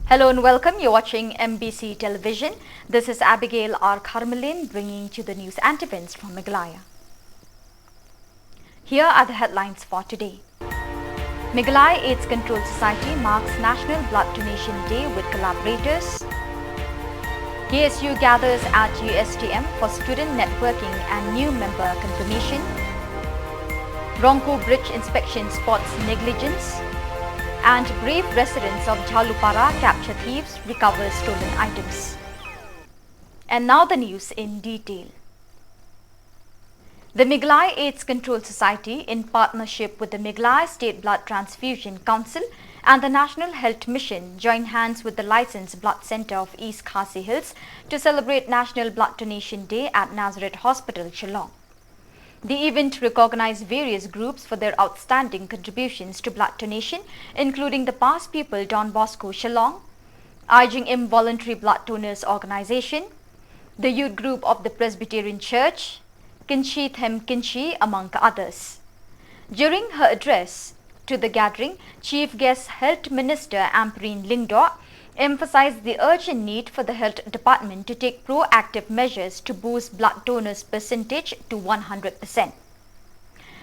Hello and welcome. You're watching MBC Television. This is Abigail R. Carmelin bringing you the news and events from Meghalaya. Here are the headlines for today. Meghalaya AIDS Control Society marks National Blood Donation Day with collaborators. KSU gathers at USTM for student networking and new member confirmation. Ronco Bridge inspection spots negligence. And brave residents of Jhalupara capture thieves, recover stolen items. And now the news in detail. The Meghalaya AIDS Control Society, in partnership with the Meghalaya State Blood Transfusion Council and the National Health Mission, join hands with the licensed blood centre of East Khasi Hills to celebrate National Blood Donation Day at Nazareth Hospital, Shillong. The event recognized various groups for their outstanding contributions to blood donation, including the past pupil Don Bosco Shillong, IGM Voluntary Blood Donors Organization, the youth group of the Presbyterian Church, Kinchi Them Kinchi, among others. During her address to the gathering, Chief Guest Health Minister Ampreen Lingdo emphasized the urgent need for the Health Department to take proactive measures to boost blood donors' percentage to 100%.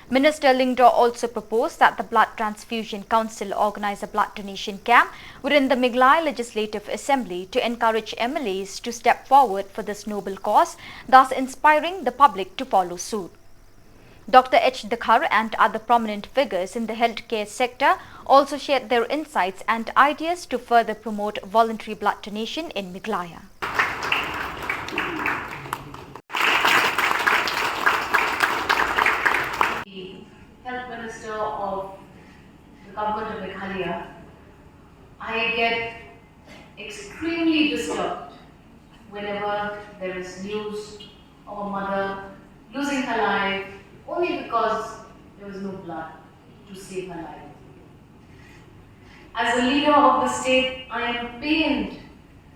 Minister Lingdo also proposed that the Blood Transfusion Council organize a blood donation camp within the Meghalaya Legislative Assembly to encourage MLAs to step forward for this noble cause, thus inspiring the public to follow suit. Dr. H. Dakhar and other prominent figures in the healthcare sector also shared their insights and ideas to further promote voluntary blood donation in Meghalaya. The Health Minister of the Government of Meghalaya, I get extremely disturbed whenever there is news of a mother losing her life only because there was no blood to save her life. As a leader of the state, I am pained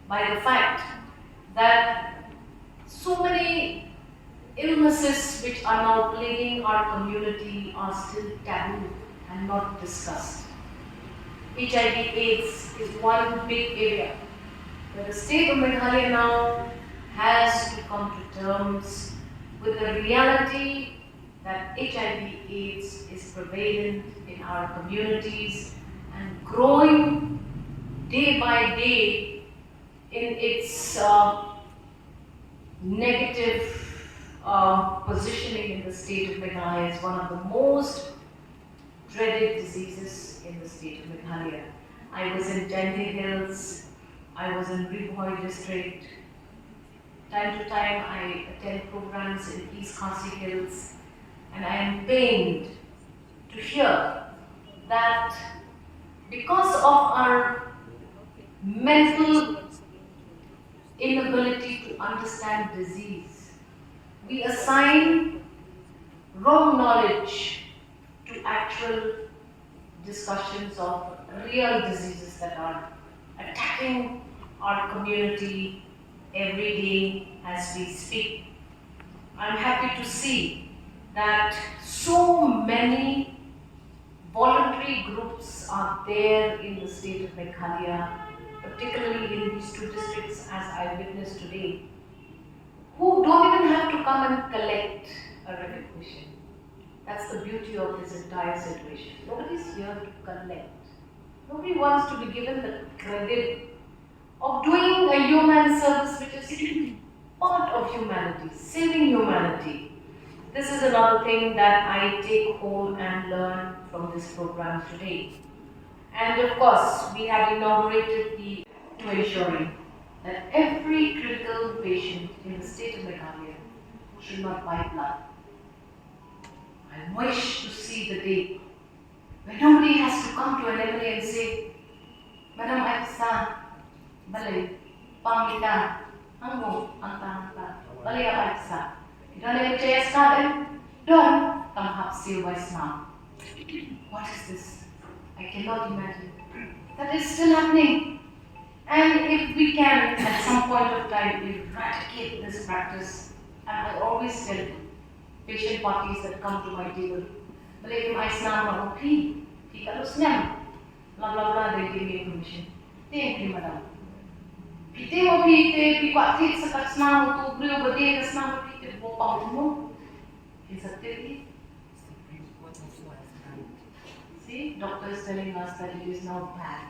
by the fact that so many illnesses which are now plaguing our community are still taboo and not discussed. HIV/AIDS is one big area where the state of Meghalaya now has to come to terms with the reality that HIV/AIDS is prevalent in our communities and growing day by day in its negative positioning in the state of Meghalaya as one of the most dreaded diseases in the state of Meghalaya. I was in Dandi Hills, I was in Ribhoi district. Time to time I attend programs in East Khasi Hills, and I am pained to hear that because of our mental inability to understand disease, we assign wrong knowledge to actual discussions of real diseases that are attacking our community every day as we speak. I'm happy to see that so many voluntary groups are there in the state of Meghalaya, particularly in these two districts as I witnessed today, who don't even have to come and collect a recognition. That's the beauty of this entire situation. Nobody's here to collect. Nobody wants to be given the credit of doing a human service which is part of humanity, saving humanity. This is another thing that I take home and learn from this program today. And of course, we have inaugurated to ensuring that every critical patient in the state of Meghalaya should not buy blood. I wish to see the day when nobody has to come to an MLA and say, Madam Aisa, Balay, Pangita, Anggo, Anta, Balay Aisa. You don't have a chance card, don't come up see wise now. What is this? I cannot imagine. That is still happening. And if we can, at some point of time, eradicate this practice, and I always tell patient parties that come to my table, believe I snap okay, blah blah blah, they give me information. Thank you, madam. Pite mo pite, pipatit sa kasna mo tu, priyo bade kasna mo pite bo pang mo. Exactly. See, doctor is telling us that it is now bad.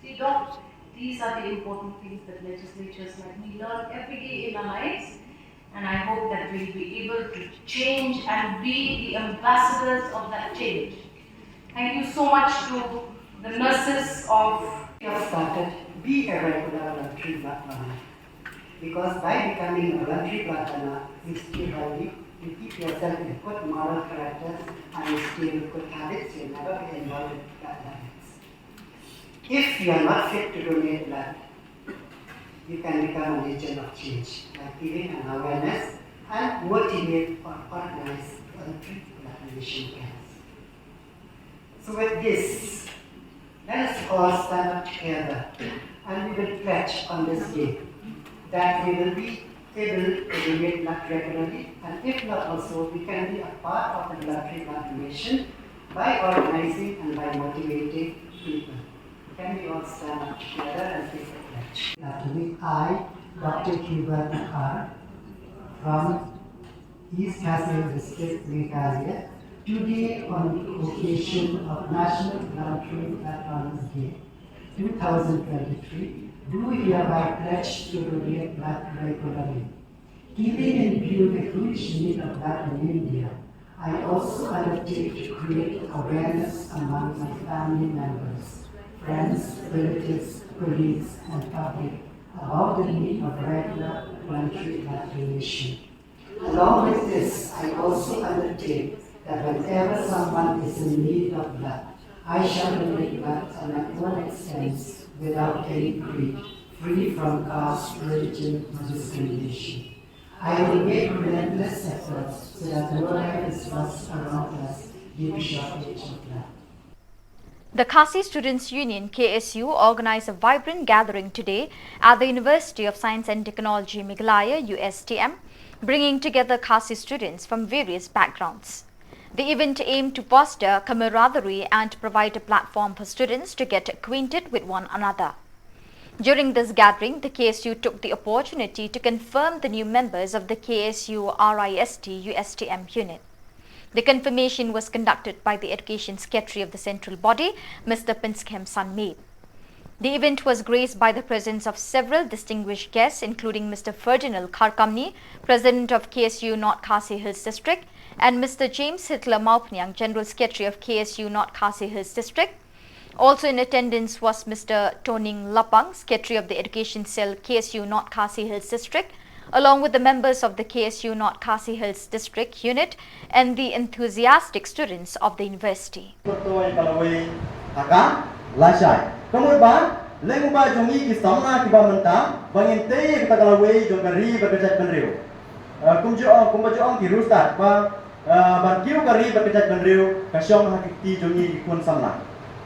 See, doc, these are the important things that legislatures like me learn every day in our lives, and I hope that we'll be able to change and be the ambassadors of that change. Thank you so much to the nurses of Have started, be a regular voluntary blood donor. Because by becoming a voluntary blood donor, you still healthy, you keep yourself in good moral character and you stay with good habits, you'll never be involved with bad habits. If you are not fit to donate blood, you can become an agent of change by giving an awareness and motivate or organize voluntary blood donation camps. So with this, let us all stand up together and we will pledge on this day that we will be able to donate blood regularly, and if not also, we can be a part of the voluntary blood donation by organizing and by motivating people. Can we all stand up together and take the pledge? After me, I, Dr. Hubert R. from East Khasi District, Meghalaya, today on the occasion of National Voluntary Blood Donors Day 2023, do hereby pledge to donate blood regularly. Keeping in view the huge need of blood in India, I also undertake to create awareness among my family members, friends, relatives, colleagues, and public about the need of regular voluntary blood donation. Along with this, I also undertake that whenever someone is in need of blood, I shall donate blood at my own expense without any greed, free from caste, religion, or discrimination. I will make relentless efforts so that no life is lost around us due to shortage of blood. The Khasi Students' Union KSU organized a vibrant gathering today at the University of Science and Technology Meghalaya USTM, bringing together Khasi students from various backgrounds. The event aimed to foster camaraderie and provide a platform for students to get acquainted with one another. During this gathering, the KSU took the opportunity to confirm the new members of the KSU RIST USTM unit. The confirmation was conducted by the Education Secretary of the central body, Mr. Pinskem Sanmeet. The event was graced by the presence of several distinguished guests, including Mr. Ferdinand Kharkamni, President of KSU North Khasi Hills District, and Mr. James Hitler Maupnyang, General Secretary of KSU North Khasi Hills District. Also in attendance was Mr. Toning Lapang, Secretary of the Education Cell, KSU North Khasi Hills District, along with the members of the KSU North Khasi Hills District unit and the enthusiastic students of the university.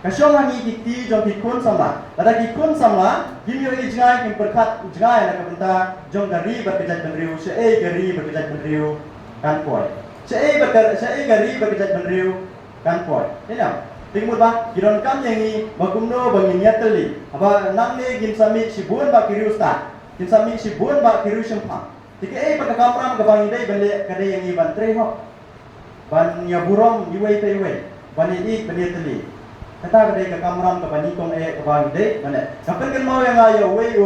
Kasyong hangi kiti jong kikun samla, lada kikun samla, gimyo ijngai kim perkat ijngai na kabenta jong gari berkejat benriu, se'e gari berkejat benriu kan poy. Se'e gari berkejat benriu kan poy. Ini apa? Tingmut ba, giron kam yangi bagumno bangin nyateli. Apa namne gim samik sibun ba kiriu sta, gim samik sibun ba kiriu sempang. Tika pada kamram kebangi dai bende kade yangi ban trehok, ban nyaburom yuwei teiwei, ban ini bende teli. Kata kedai ke kamram ke banikong ke bang dek mana? Kapan kan mau yang ayo we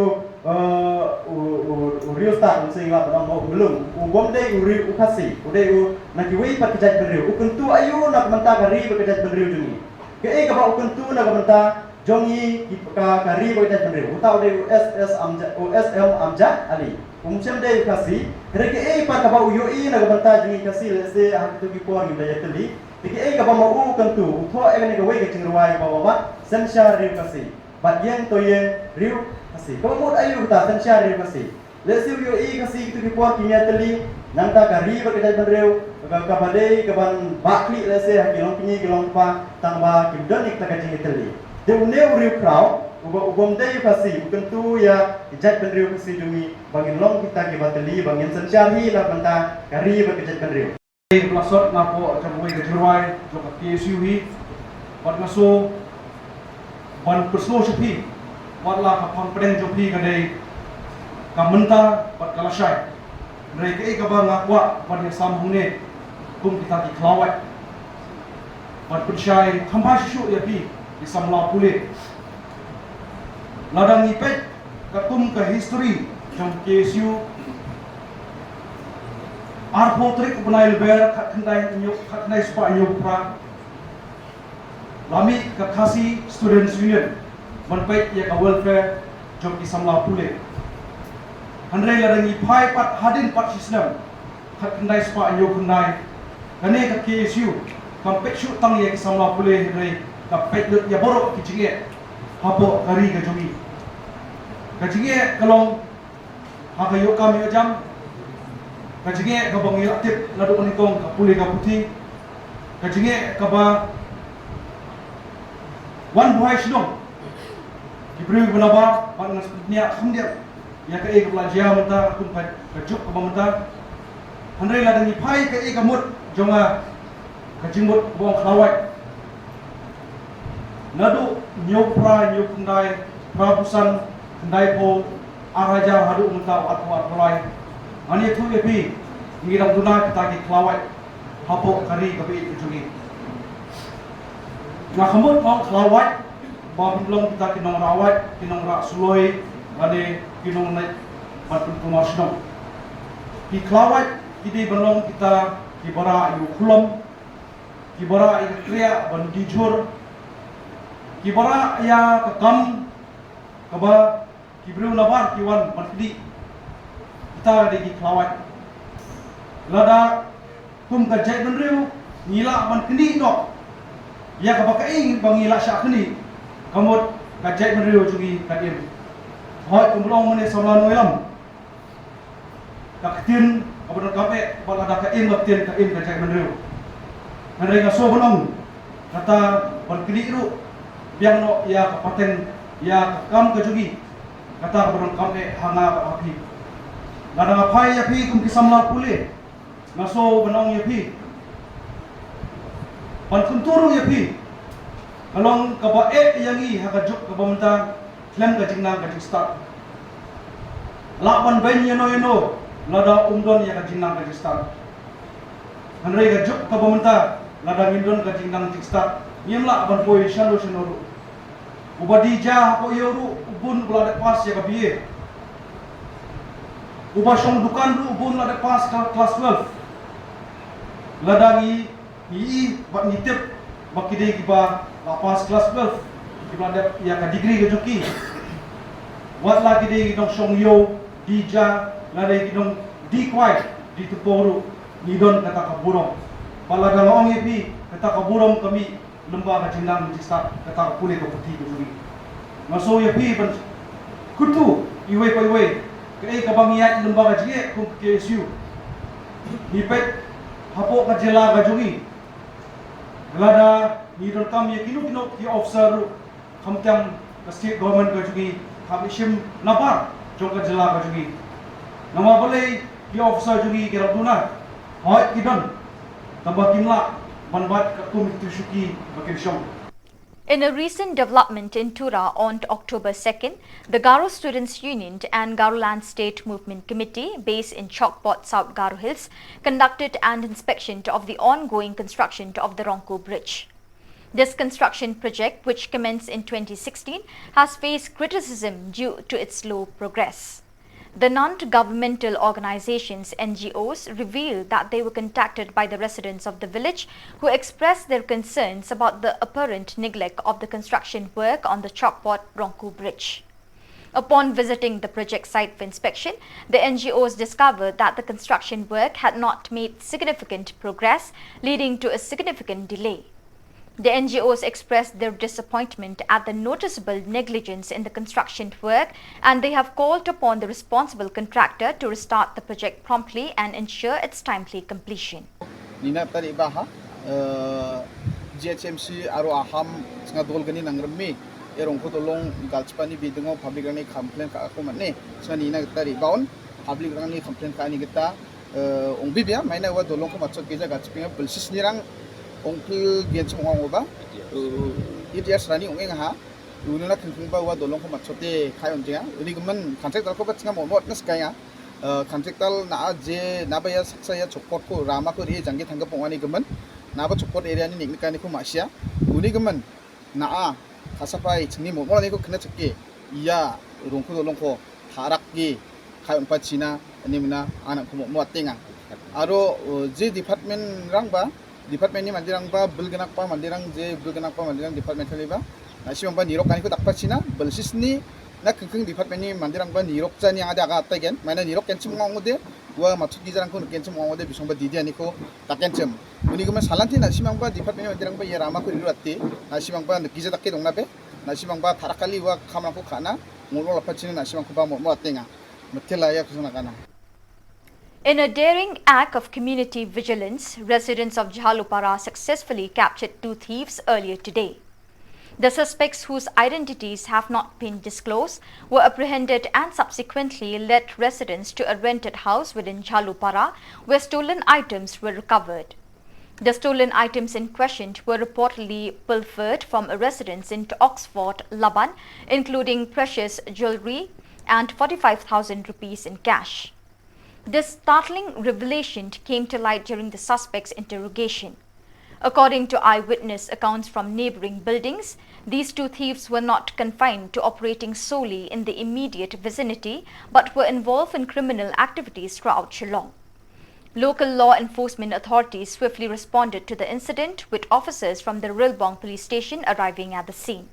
riu start sehingga pada mau belum. Bom dek riu ukasi, udai nak we pat kejat beriu. Ukentu ayo nak mentah kari berkejat beriu jungi. Ke ba ukentu nak mentah jongi kari berkejat beriu. Utau dek USM amjad ali. Umcem dek ukasi. Kedai pat ba uyoi nak mentah jungi kasi lese hak tu kipor ni daya teli. Iki ka mau kentu, utho ni ka wei ke cingruai bawa sensya riu kasi. Bat yang to yang riu kasi. Ka mut ayu ta sensya riu kasi. Lesiu yo kasi tu ki por kimia teli, nangta ka ri berkejat benriu, ka badai ka ban bakli lese hakilong kini kilong pa tangba kimdon ik ta ka cing teli. De uneu riu krau, ubom dei kasi kentu ya kejat benriu kasi jumi bangin long kita ki bateli bangin sensya hi la banta ka ri berkejat benriu. Plasot na po sa buhay kajurway sa KSU hi pat nga so ban perslo siya hi watlah kapang pedeng jopi kadai kamenta pat kalasai dari kei kabang akwa pada sambungne kum kita di kelawat pat percaya kampai susu ya pi di samla pule ladang ipet katum ke history jom KSU arpotrik benail ber kendai nyuk kendai spa nyuk pra lami kakasi students union Peit ya ka welfare jom ki samla pule handrai ladang ipai pat hadin pat sistem kendai spa nyuk kendai kane ka KSU Peit shu tang ya ki samla pule handrai Peit ya borok ki jinge hapo kari ka jogi ka jinge kalong hakayo kami jam ka jinge ka bangi aktif ladu manikong ka pule ka putih ka jinge ka ba wan buai Shillong Ibrahim benaba pan nasnya khamdia ya ka ek belajar menta kun pa kajuk ka menta handai ladang ipai ka ek amut jonga ka jingmut bong khawai nadu nyopra nyopundai prabusan kendai po araja hadu menta atwa atwai ani thu epi ngiram duna kita ki khawai hapo kari ka bi jugi na khamut mau khawai Belum kita kinong rawat, kinong rak suloi, ada kinong naik patun kumasno. Di kelawat, kita belum kita kibara ibu kulom, kibara ibu kriya ban dijur, kibara ya kekam, kaba kibru nabar kiwan berkedi. Kita ada di kelawat. Lada kum kajai benriu, ngila ban kedi dok. Ya kaba kaing bang ngila syak kedi. Kamut kajai menriu jugi kadim. Hoi kumulong mene samlanu elam. Kaktin kabudan kape balada kaim kaptin kaim kajai menriu. Handai ngaso bonong kata berkeliru biang no ya kapaten ya kam kajugi kata kabudan kape hanga api. Lada ngapai ya pi kum kisamla pule. Ngaso bonong ya pi. Pan kunturu ya pi. Kalong kaba yangi hakajuk kaba menta klem ka jingnang ka start. Lapan ben yano lada umdon ya ka jingnang ka start. Handai ka juk kaba menta lada ngindon ka jingnang start. Yemla ban poi shalo shinoru. Ubadi ja ko yoru ubun blade pas ya ka biye. Uba shong dukan ru ubun lade pas kelas 12. Lada ngi bat ngitip bakide kiba lapas kelas 12 kiba ada ya ka degree ke joki wat lagi de dong song yo dija lade dong di kwai di tuporu nidon kata kaburong palaga ngong epi kata kaburong kami lemba ka jindang di start kata pule ko putih ko juri ngaso epi ban kutu iwe ko iwe ke ka bangiat lemba ka jige ku KSU ni Peit hapo ka jela ka juri Lada ni rekam ya kinu ki officer kamtiang state government ka jugi kami sim napar jong ka jela ka jugi nama boleh ki officer jugi kira tuna hoi kidon tambah kinla manbat ka komite suki bakin syong. In a recent development in Tura on October 2nd, the Garo Students' Union and Garoland State Movement Committee, based in Chokpot, South Garo Hills, conducted an inspection of the ongoing construction of the Ronco Bridge. This construction project, which commenced in 2016, has faced criticism due to its slow progress. The non-governmental organizations, NGOs, revealed that they were contacted by the residents of the village who expressed their concerns about the apparent neglect of the construction work on the Chokpot-Ronco Bridge. Upon visiting the project site for inspection, the NGOs discovered that the construction work had not made significant progress, leading to a significant delay. The NGOs expressed their disappointment at the noticeable negligence in the construction work, and they have called upon the responsible contractor to restart the project promptly and ensure its timely completion. Nina tadi baha GHMC aro aham ngadol gani nangremi erong ko tolong galchpani bidengo public rani complaint ka ako manne sa nina tadi baon public rani complaint ka ni kita ong bibia maina wa dolong ko matso keja galchpinga pulsis nirang ongkil gen semua ngoba idias rani ong engha ununak kengkengba wa dolong ko matsote kayon jinga uni gemen kontraktor ko batsinga momot nas kaya kontraktor na je nabaya saksaya chokpot ko rama ko ri jangge thangga pongani gemen naba chokpot area ni niknikani ko masya uni gemen na kasapai chingni momoni ko kena chekki iya rongko dolong ko harakgi kayon pa china ani mena anak ko momot tinga aro je department rangba department ni mandirang ba bulganak pa mandirang je bulganak pa mandirang department ba nasimang ba nirok kani ko dakpa china belsis ni na kengkeng department ni mandirang ba nirok jani yang ada aga atagen mana nirok kencem ngongode wa maksud gijarang ko kencem ngongode bisong ba didi ani ko takencem uni gema salanti nasimang ba department ni mandirang ba ya rama ko riruatti nasimang ba gija takke dongnabe nasimang ba tarakali wa kamang ko kana ngolo lapa china nasimang ko ba mo atenga metela ya kusuna kana. In a daring act of community vigilance, residents of Jhalupara successfully captured 2 thieves earlier today. The suspects, whose identities have not been disclosed, were apprehended and subsequently led residents to a rented house within Jhalupara, where stolen items were recovered. The stolen items in question were reportedly pilfered from a residence in Oxford, Laban, including precious jewellery and 45,000 rupees in cash. This startling revelation came to light during the suspects' interrogation. According to eyewitness accounts from neighboring buildings, these 2 thieves were not confined to operating solely in the immediate vicinity, but were involved in criminal activities throughout Shillong. Local law enforcement authorities swiftly responded to the incident, with officers from the Rilbong police station arriving at the scene.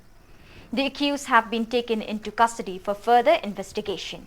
The accused have been taken into custody for further investigation.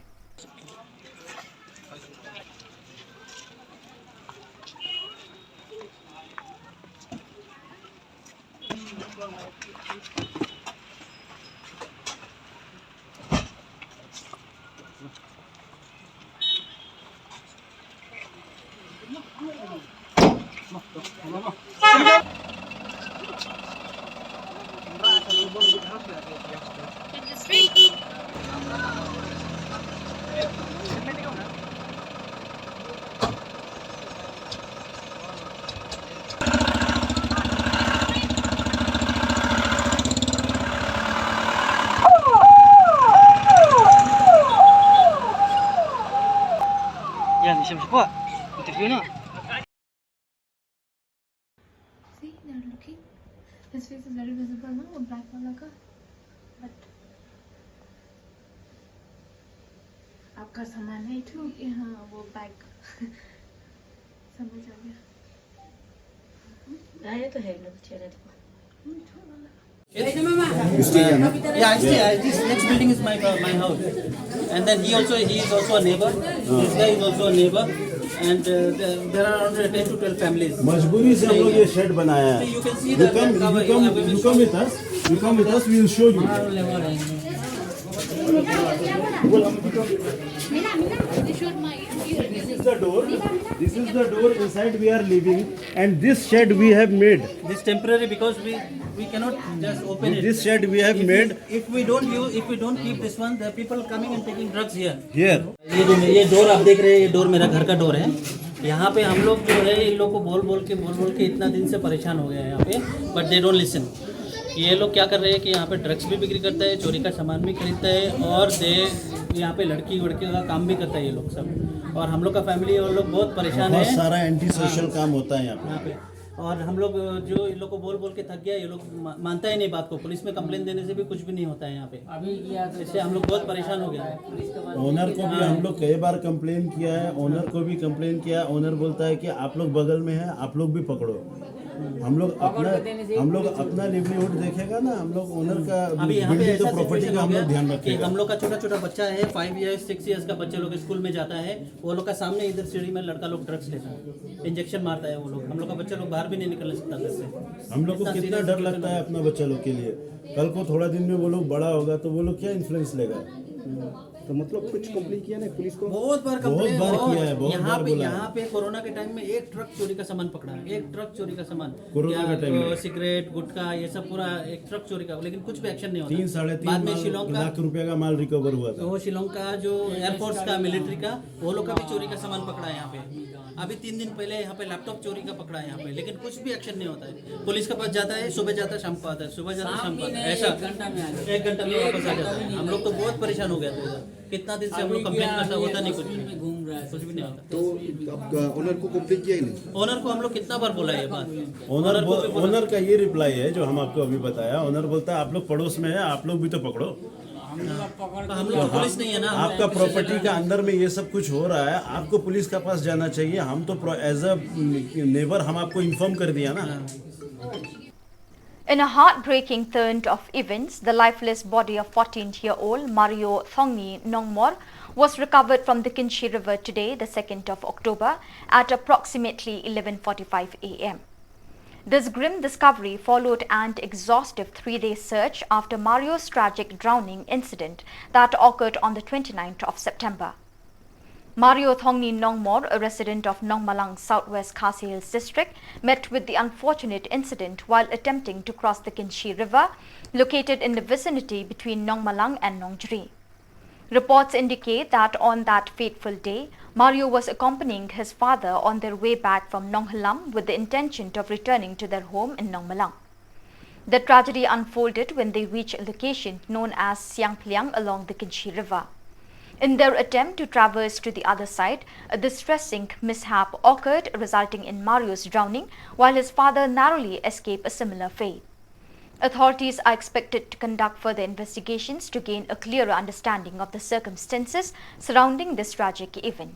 Yan, siapa po? Interview na. See, they're looking. His face is very visible now, वो black वाला का. But आपका सामान है तो यहाँ वो bag समझ आ गया. ये तो है ना चेहरे तो. Yeah, I stay. This next building is my house, and then he is also a neighbor. This guy is also a neighbor, and there are around 10 to 12 families. मजबूरी से हम लोग ये शेड बनाया है. You can see You that. come with us. You come with us. We will show you. This is the door inside we are living, and this shed we have made. This temporary because we cannot just open it. This shed we have made. If we don't keep this one, there are people coming and taking drugs here. Here. ये door आप देख रहे हैं, ये door मेरा घर का door है. यहाँ पे हम लोग जो है इन लोग को बोल बोल के इतना दिन से परेशान हो गए हैं यहाँ पे, बट दे डोंट लिसन. ये लोग क्या कर रहे हैं कि यहाँ पे ड्रग्स भी बिक्री करता है, चोरी का सामान भी खरीदता है, और यहाँ पे लड़की का काम भी करता है ये लोग सब. और हम लोग का फैमिली और लोग बहुत परेशान है. बहुत सारा एंटी सोशल काम होता है यहाँ पे. और हम लोग जो इन लोग को बोल के थक गया, ये लोग मानता ही नहीं बात को. पुलिस में कंप्लेन देने से भी कुछ भी नहीं होता है यहाँ पे. इससे हम लोग बहुत परेशान हो गए. ओनर को भी हम लोग कई बार कंप्लेन किया है, ओनर को भी कंप्लेन किया. ओनर बोलता है कि आप लोग बगल में हैं, आप लोग भी पकड़ो. हम लोग अपना लिवलीहुड देखेगा ना. हम लोग ओनर का बिल्डिंग तो प्रॉपर्टी का हम लोग ध्यान रखेगा. हम लोग का छोटा बच्चा है, 5 इयर्स 6 इयर्स का बच्चे लोग स्कूल में जाता है. वो लोग का सामने इधर सीढ़ी में लड़का लोग ड्रग्स लेता है, इंजेक्शन मारता है वो लोग. हम लोग का बच्चा लोग बाहर भी नहीं निकल सकता घर से. हम लोग को कितना डर लगता है अपना बच्चा लोग के लिए. कल को थोड़ा दिन में वो लोग बड़ा होगा तो वो लोग क्या इन्फ्लुएंस लेगा. तो मतलब कुछ कंप्लेन किया ना पुलिस को? बहुत बार कंप्लेन किया है, बहुत बार बोला है। यहाँ पे कोरोना के टाइम में एक ट्रक चोरी का सामान पकड़ा, एक ट्रक चोरी का सामान, कोरोना के टाइम में सिगरेट गुटखा ये सब पूरा एक ट्रक चोरी का, लेकिन कुछ भी एक्शन नहीं होता। 3-3.5 लाख रुपए का माल रिकवर हुआ था। वो शिलोंग का जो एयरफोर्स का मिलिट्री का वो लोग का भी चोरी का सामान पकड़ा है यहाँ पे। अभी 3 दिन पहले यहाँ पे लैपटॉप चोरी का पकड़ा है यहाँ पे, लेकिन कुछ भी एक्शन नहीं होता है। पुलिस के पास जाता है, सुबह जाता है, शाम को आता है, सुबह जाता है, शाम को आता है, ऐसा 1 घंटा में वापस आ जाता है। हम लोग तो बहुत परेशान हो गए थे, कितना दिन से हम लोग कंप्लेन करता होता नहीं, कुछ भी नहीं होता। तो ओनर को कंप्लेन किया ही नहीं? ओनर को हम लोग कितना बार बोला है ये बात। ओनर का ये रिप्लाई है जो हम आपको अभी बताया। ओनर बोलता है आप लोग पड़ोस में है, आप लोग भी तो पकड़ो। हम लोग पुलिस नहीं है ना, आपका प्रॉपर्टी का अंदर में ये सब कुछ हो रहा है, आपको पुलिस के पास जाना चाहिए। हम तो एज अ नेबर हम आपको इन्फॉर्म कर दिया ना। In a heartbreaking turn of events, the lifeless body of 14-year-old Mario Thongni Nongmor was recovered from the Kinchi River today, the 2nd of October, at approximately 11:45 a.m. This grim discovery followed an exhaustive 3-day search after Mario's tragic drowning incident that occurred on the 29th of September. Mario Thongni Nongmor, a resident of Nongmalang, Southwest Khasi Hills district, met with the unfortunate incident while attempting to cross the Kinchi River, located in the vicinity between Nongmalang and Nongjri. Reports indicate that on that fateful day, Mario was accompanying his father on their way back from Nonghalam with the intention of returning to their home in Nongmalang. The tragedy unfolded when they reached a location known as Siangpliang along the Kinchi River. In their attempt to traverse to the other side, a distressing mishap occurred, resulting in Mario's drowning, while his father narrowly escaped a similar fate. Authorities are expected to conduct further investigations to gain a clearer understanding of the circumstances surrounding this tragic event.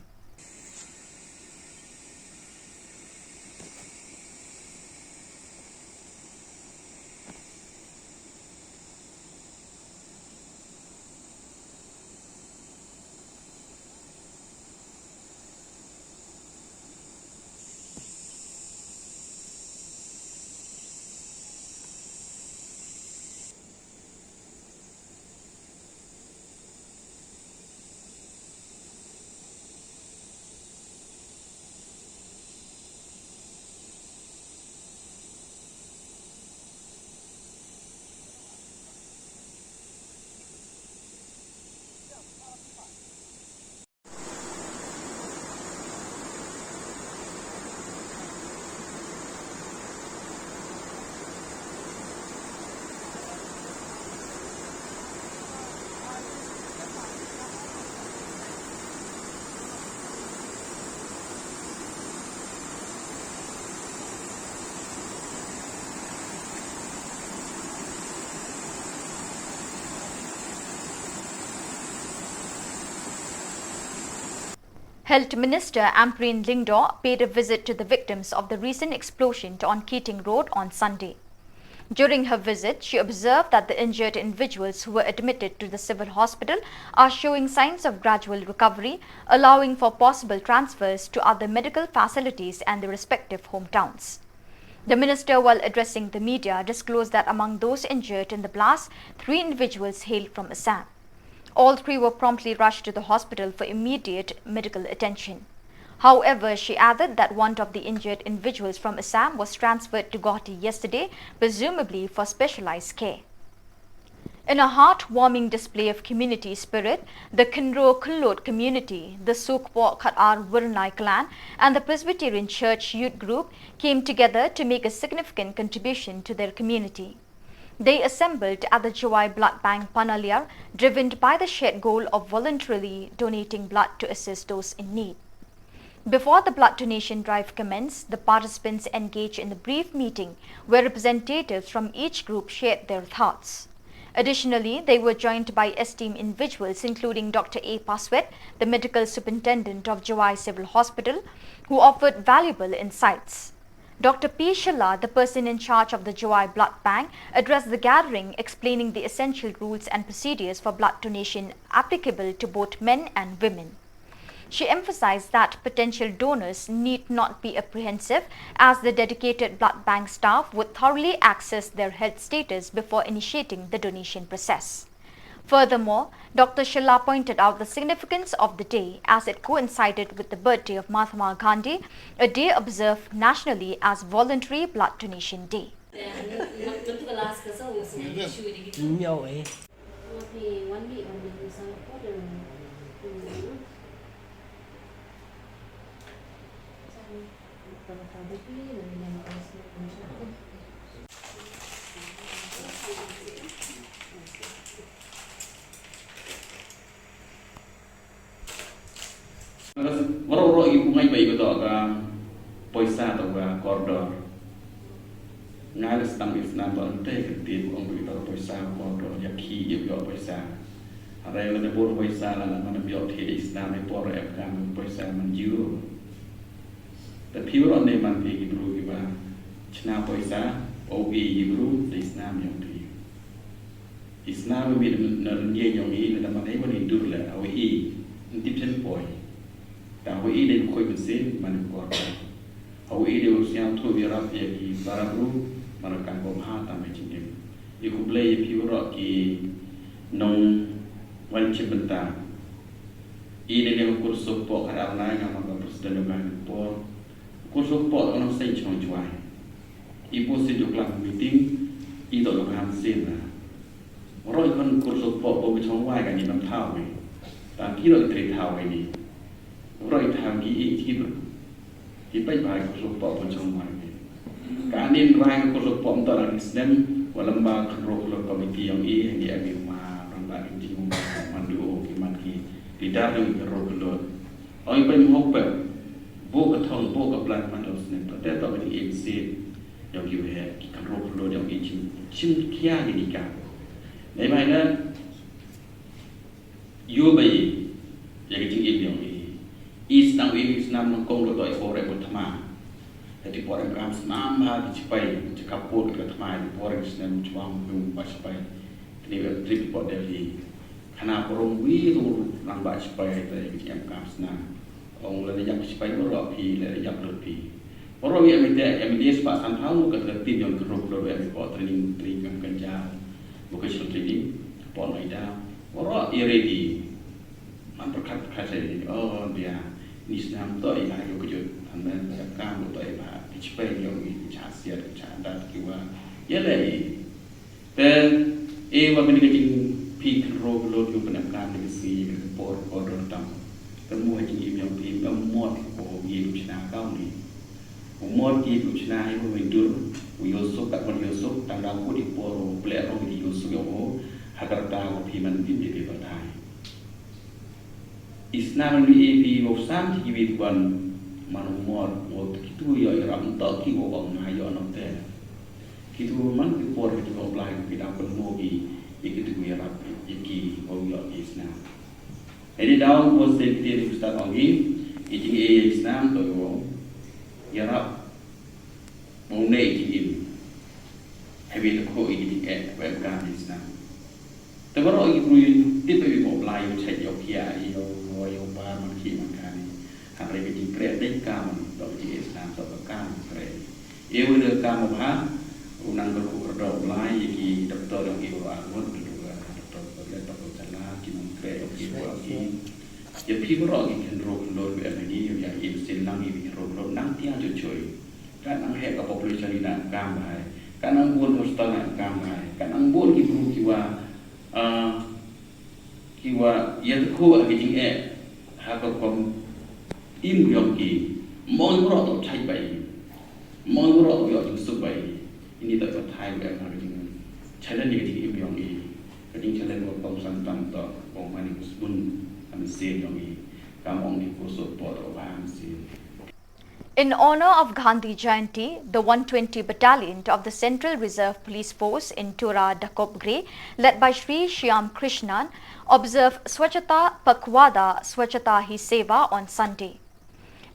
Health Minister Ampreen Lingdaw paid a visit to the victims of the recent explosion on Keating Road on Sunday. During her visit, she observed that the injured individuals who were admitted to the civil hospital are showing signs of gradual recovery, allowing for possible transfers to other medical facilities and their respective hometowns. The minister, while addressing the media, disclosed that among those injured in the blast, 3 individuals hailed from Assam. All 3 were promptly rushed to the hospital for immediate medical attention. However, she added that one of the injured individuals from Assam was transferred to Guwahati yesterday, presumably for specialized care. In a heartwarming display of community spirit, the Kinro Kullot community, the Sukpo Khatar Wurnai clan and the Presbyterian Church Youth Group came together to make a significant contribution to their community. They assembled at the Jawai Blood Bank Panaliar, driven by the shared goal of voluntarily donating blood to assist those in need. Before the blood donation drive commenced, the participants engaged in a brief meeting where representatives from each group shared their thoughts. Additionally, they were joined by esteemed individuals including Dr. A. Paswet, the medical superintendent of Jawai Civil Hospital, who offered valuable insights. Dr. P. Shilla, the person in charge of the Jawai Blood Bank, addressed the gathering, explaining the essential rules and procedures for blood donation applicable to both men and women. She emphasized that potential donors need not be apprehensive, as the dedicated blood bank staff would thoroughly assess their health status before initiating the donation process. Furthermore, Dr. Shillong pointed out the significance of the day as it coincided with the birthday of Mahatma Gandhi, a day observed nationally as Voluntary Blood Donation Day. Orang-orang ibu ngai baik betul kan, poisa atau kan koridor. Ngai setang Islam berante ketip orang begitu poisa koridor, yaki ibu poisa. Ada yang ada bor poisa, lalu mana biar tidak Islam itu orang kan poisa menjuru. Tapi orang ni mandi ibu kita, cina poisa, obi ibu di Islam yang tu. Islam lebih nerangnya yang ini, dalam mana ini dur lah, awi intip sempoi. Tahu ini bukan mesin mana korban. Tahu ini urusan tu biar dia ki baru mana kan bomha tamai cingim. Iku beli piurok ki nong wancip bentang. Ini yang kursus pok ada online yang mana presiden dengan pok. Kursus pok orang saya cuma jual. Ibu situ kelas meeting itu orang mesin lah. Orang ikon kursus pok boleh cuma wai kan ini tahu ni. Tapi kita tidak tahu ini. Orang tahu ini kita baik kursus pok pun cuma wai. Kanin rang kursus pok untuk orang Islam walau kontrol komiti yang ini yang dia rumah orang lain di rumah mandu kiman ki tidak ada kontrol. Orang pun hope buka thong buka plan mandu Islam. Tapi tak ada MC yang kita kontrol yang ini cim kia ini kan.ในภายนั้นยูไปอย่างจริงอีกอย่างนี้อิสลามนั่งกงเราต่อยโบราณบุตรมาแต่ที่พอเราทำสนามมาที่ไปจะขับพูดกับทำไมที่พอเราอิสลามช่วงยุ่งไปไปที่เราทริปพอเดลีขณะพอเราวิ่งนั่งไปไปแต่ที่ยังการสนามองค์เราอยากไปเราหลอกพีเราอยากหลุดพีพอเราอยากมีแต่สปาสันเท้าก็จะตีนยนต์กระโดดเราอยากมีพอเทรนนิ่งกันยาbukan seperti pon ida orang iredi memperkat kasih oh dia Islam tu ialah yang kejut anda kamu tu ialah dicapai yang ini cahaya cahaya kiwa ya lagi dan wabini kecing pik roh lo yang penamkan di sini por tam temu hajing yang tim mod oh hidup cina kau ni mod hidup cina itu hidup Yusuf tak pun Yusuf tanggal aku di poro pelak orang di Yusuf yang agar tahu piman tim di bertai. Islam ni di bawah tiga tuan manumor waktu itu ya orang tak kau orang mayo nonton. Kita man di poro itu kau belai kita penuhi itu ya rapi iki kau ya Islam. Jadi dalam proses kita Ustaz Anggi ini Islam tu ya rap Mengenai ini, habis aku ini webcam Islam. Tapi kalau ibu tipe ibu lain cek yokia, yo bar makin makan. Hari ini kreatif kamu, tapi Islam tak kamu kreatif. Ibu ada kamu apa? Unang berkurang lain, iki doktor yang ibu anggun juga doktor jalan, kita kreatif ibu lagi. Ya ibu lagi kan roh ini, ya ibu Shillong ini roh nanti aja cuy. Kan ang heka population ni nak kamai, kan ang buon hostel nak kamai, kan ang buon kibu kiwa yang ku aging haka kom im yong ki, mon bro to chai bai, mon bro to yo su bai, ini tak thai bai ma aging challenge ni im yong aging challenge ko tong san tam to ko mani bun am sen yong kam ong ni ko so po to ba am sen. In honor of Gandhi Jayanti, the 120 Battalion of the Central Reserve Police Force in 02.October, led by Sri Shyam Krishnan, observed Swachhata Pakhwada Swachhata Hi Seva on Sunday.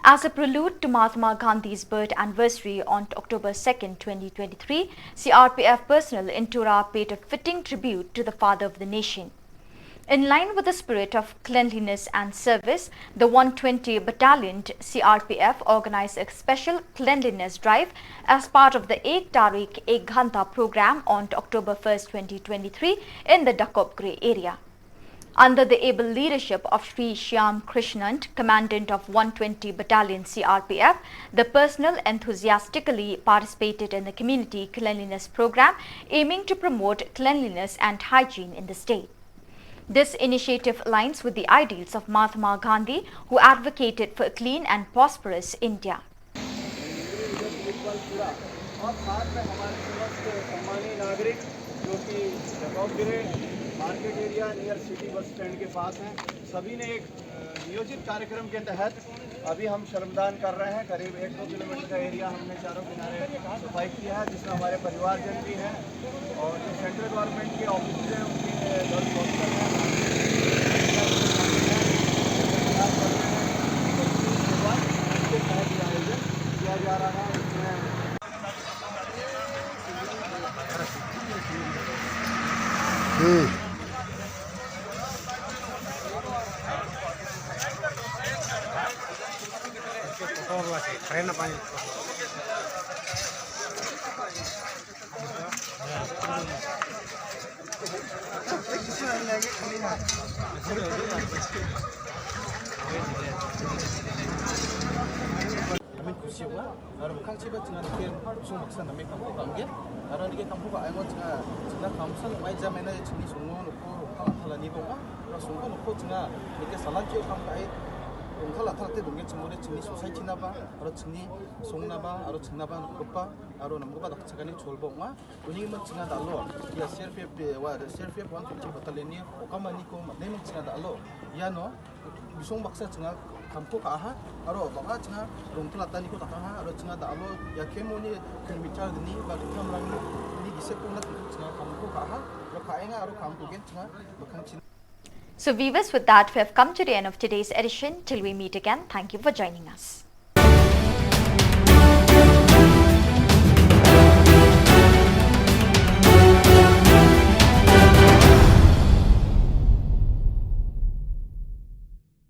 As a prelude to Mahatma Gandhi's birth anniversary on October 2nd, 2023, CRPF personnel in Peit paid a fitting tribute to the father of the nation. In line with the spirit of cleanliness and service, the 120 Battalion CRPF organized a special cleanliness drive as part of the Ek Tarik Ek Ghanta program on October 1st, 2023 in the Dakopgre area. Under the able leadership of Sri Shyam Krishnant, Commandant of 120 Battalion CRPF, the personnel enthusiastically participated in the community cleanliness program aiming to promote cleanliness and hygiene in the state. This initiative aligns with the ideals of Mahatma Gandhi, who advocated for a clean and prosperous India. Market area near city bus stand के पास हैं, सभी ने एक नियोजित कार्यक्रम के तहत अभी हम श्रमदान कर रहे हैं। करीब 1-2 किलोमीटर का एरिया हमने चारों किनारे सफाई किया है, जिसमें हमारे परिवारजन भी हैं और जो सेंट्रल गवर्नमेंट के ऑफिस हैं उनके गर्ल्स हॉस्टल हैं, इसके तहत आयोजन किया जा रहा है। इसमें और बुखांग चिबा चिंगा के सुं बक्सा नमे कामको कामगे और निके कामको आइमो चिंगा कामसन माइ जामेना चिनि सुंगो नको खाला खालानि दंगा और सुंगो नको चिंगा निके सालांके काम गाय खाला खालाते दंगे चिंगोरे चिनि सोसाइटी नाबा और चिनि संगनाबा और चिंनाबा नकोपा और नमगोबा दखचगानि छोलबोंगा उनि मन चिंगा दालो या सीआरपीएफ वा सीआरपीएफ 150 बटालियननि ओकामानिको मने मन चिंगा दालो यानो बिसों बक्सा चिंगा कामको काहा और बाबा चिंगा रोंथलातानि को ताहा और चिंगा दालो या केमोनि किलोमीटर गनि बा खामरांनि नि गिसेकोना चिंगा कामको काहा और काएंगा और कामको gain चिंगा बखांचि. So viewers, with that we have come to the end of today's edition. Till we meet again, thank you for joining us.